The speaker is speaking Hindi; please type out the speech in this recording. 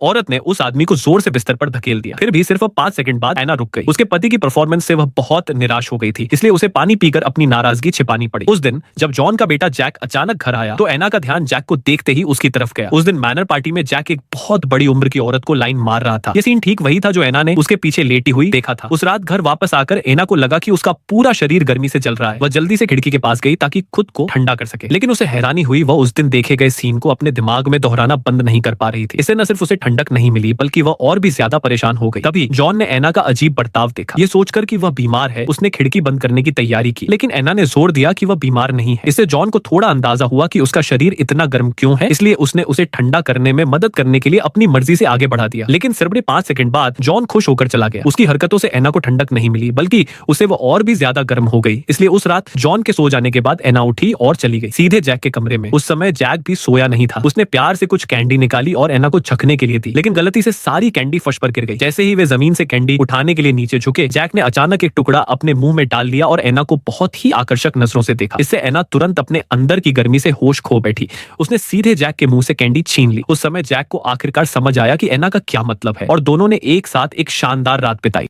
औरत ने उस आदमी को जोर से बिस्तर पर धकेल दिया। फिर भी सिर्फ 5 सेकंड बाद एना रुक गई। उसके पति की परफॉर्मेंस से वह बहुत निराश हो गई थी, इसलिए उसे पानी पीकर अपनी नाराजगी छिपानी पड़ी। उस दिन जब जॉन का बेटा जैक अचानक घर आया तो एना का ध्यान जैक को देखते ही उसकी तरफ गया। उस दिन मैनर पार्टी में जैक एक बहुत बड़ी उम्र की औरत को लाइन मार रहा था। ये सीन ठीक वही था जो एना ने उसके पीछे लेटी हुई देखा था। उस रात घर वापस आकर एना को लगा कि उसका पूरा शरीर गर्मी से जल रहा है। वह जल्दी से खिड़की के पास गई ताकि खुद को ठंडा कर सके, लेकिन उसे हैरानी हुई, वह उस दिन देखे गए सीन को अपने दिमाग में दोहराना बंद नहीं कर पा रही थी। इससे न सिर्फ उसे ठंडक नहीं मिली बल्कि वह और भी ज्यादा परेशान हो गई। तभी जॉन ने एना का अजीब बर्ताव देखा। ये सोचकर कि वह बीमार है, उसने खिड़की बंद करने की तैयारी की, लेकिन एना ने जोर दिया कि वह बीमार नहीं है। इससे जॉन को थोड़ा अंदाजा हुआ कि उसका शरीर इतना गर्म क्यों है, इसलिए उसने उसे ठंडा करने में मदद करने के लिए अपनी मर्जी से आगे बढ़ा दिया। लेकिन सिर्फ 5 सेकंड बाद जॉन खुश होकर चला गया। उसकी हरकतों से एना को ठंडक नहीं मिली बल्कि उसे वो और भी ज्यादा गर्म हो गई। इसलिए उस रात जॉन के सो जाने के बाद एना उठी और चली गई सीधे जैक के कमरे में। उस समय जैक भी सोया नहीं था। उसने प्यार से कुछ कैंडी निकाली और एना को चखने के लिए दी, लेकिन गलती से सारी कैंडी फर्श पर गिर गई। जैसे ही वे जमीन से कैंडी उठाने के लिए नीचे झुके, जैक ने अचानक एक टुकड़ा अपने मुंह में डाल लिया और एना को बहुत ही आकर्षक नजरों से देखा। इससे एना तुरंत अपने अंदर की गर्मी से होश खो बैठी। उसने सीधे जैक के मुंह से कैंडी छीन ली। उस समय जैक को आखिरकार समझ आया कि एना का क्या मतलब है और दोनों ने एक साथ एक शानदार रात बिताई।